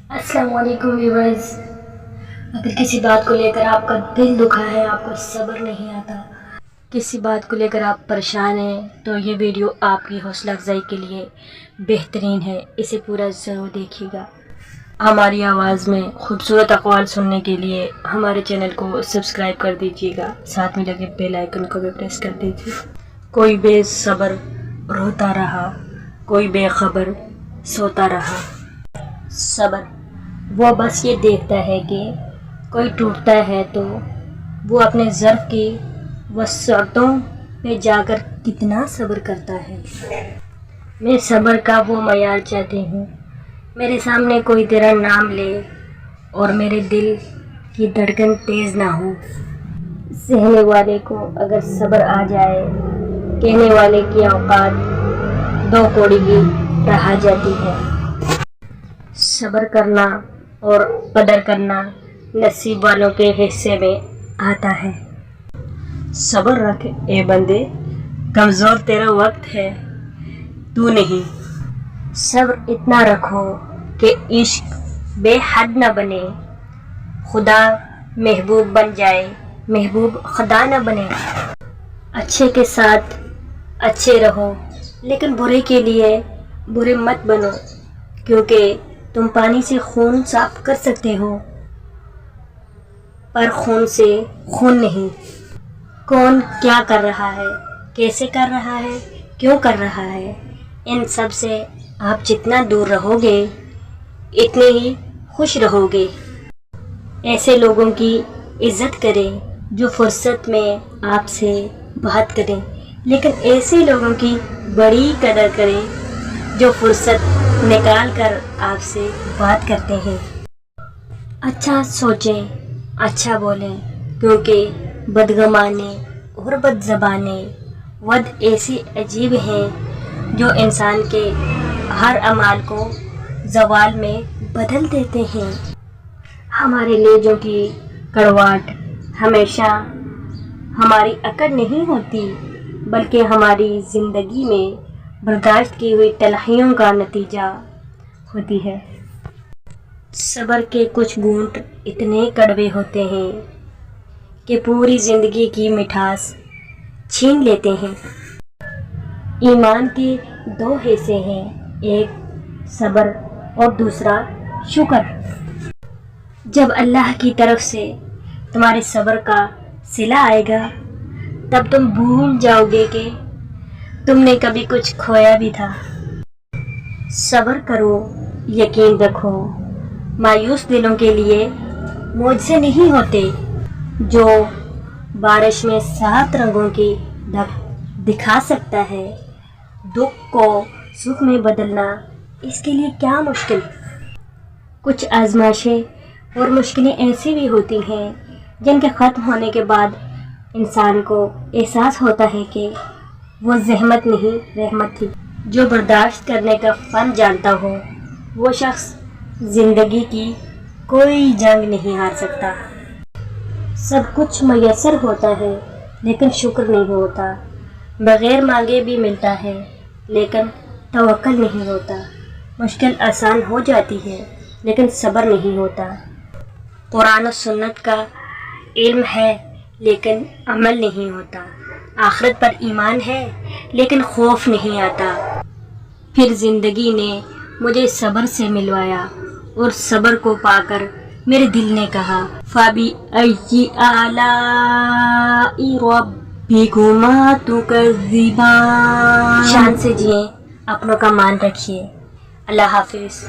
السلام علیکم ویورز، اگر کسی بات کو لے کر آپ کا دل دکھا ہے، آپ کو صبر نہیں آتا، کسی بات کو لے کر آپ پریشان ہیں، تو یہ ویڈیو آپ کی حوصلہ افزائی کے لیے بہترین ہے۔ اسے پورا ضرور دیکھیے گا۔ ہماری آواز میں خوبصورت اقوال سننے کے لیے ہمارے چینل کو سبسکرائب کر دیجیے گا، ساتھ میں لگے بیل آئیکن کو بھی پریس کر دیجیے۔ کوئی بے صبر روتا رہا، کوئی بے خبر سوتا رہا۔ صبر وہ بس یہ دیکھتا ہے کہ کوئی ٹوٹتا ہے تو وہ اپنے ظرف کی وسعتوں پہ جا کر کتنا صبر کرتا ہے۔ میں صبر کا وہ معیار چاہتی ہوں، میرے سامنے کوئی تیرا نام لے اور میرے دل کی دھڑکن تیز نہ ہو۔ سہنے والے کو اگر صبر آ جائے، کہنے والے کی اوقات دو کوڑی کی رہ جاتی ہے۔ صبر کرنا اور قدر کرنا نصیب والوں کے حصے میں آتا ہے۔ صبر رکھ اے بندے، کمزور تیرا وقت ہے تو نہیں۔ صبر اتنا رکھو کہ عشق بے حد نہ بنے، خدا محبوب بن جائے، محبوب خدا نہ بنے۔ اچھے کے ساتھ اچھے رہو، لیکن برے کے لیے برے مت بنو، کیونکہ تم پانی سے خون صاف کر سکتے ہو، پر خون سے خون نہیں۔ کون کیا کر رہا ہے، کیسے کر رہا ہے، کیوں کر رہا ہے، ان سب سے آپ جتنا دور رہو گے اتنے ہی خوش رہو گے۔ ایسے لوگوں کی عزت کریں جو فرصت میں آپ سے بات کریں، لیکن ایسے لوگوں کی بڑی قدر کریں جو فرصت نکال کر آپ سے بات کرتے ہیں۔ اچھا سوچیں، اچھا بولیں، کیونکہ بدگمانے اور بد زبانے ود ایسی عجیب ہیں جو انسان کے ہر اعمال کو زوال میں بدل دیتے ہیں۔ ہمارے لہجوں کی کڑواہٹ ہمیشہ ہماری اکڑ نہیں ہوتی، بلکہ ہماری زندگی میں برداشت کی ہوئی تلخیوں کا نتیجہ ہوتی ہے۔ صبر کے کچھ گھونٹ اتنے کڑوے ہوتے ہیں کہ پوری زندگی کی مٹھاس چھین لیتے ہیں۔ ایمان کے دو حصے ہیں، ایک صبر اور دوسرا شکر۔ جب اللہ کی طرف سے تمہارے صبر کا صلہ آئے گا، تب تم بھول جاؤ گے کہ تم نے کبھی کچھ کھویا بھی تھا۔ صبر کرو، یقین رکھو، مایوس دلوں کے لیے معجزے نہیں ہوتے۔ جو بارش میں 7 رنگوں کی دکھا سکتا ہے، دکھ کو سکھ میں بدلنا اس کے لیے کیا مشکل۔ کچھ آزمائشیں اور مشکلیں ایسی بھی ہوتی ہیں جن کے ختم ہونے کے بعد انسان کو احساس ہوتا ہے کہ وہ زحمت نہیں رحمت تھی۔ جو برداشت کرنے کا فن جانتا ہو، وہ شخص زندگی کی کوئی جنگ نہیں ہار سکتا۔ سب کچھ میسر ہوتا ہے لیکن شکر نہیں ہوتا، بغیر مانگے بھی ملتا ہے لیکن توکل نہیں ہوتا، مشکل آسان ہو جاتی ہے لیکن صبر نہیں ہوتا۔ قرآن و سنت کا علم ہے لیکن عمل نہیں ہوتا، آخرت پر ایمان ہے لیکن خوف نہیں آتا۔ پھر زندگی نے مجھے صبر سے ملوایا اور صبر کو پا کر میرے دل نے کہا فَبِأَيِّ آلَاءِ رَبِّكُمَا تُكَذِّبَانِ۔ شان سے جئیں، اپنوں کا مان رکھیے۔ اللہ حافظ۔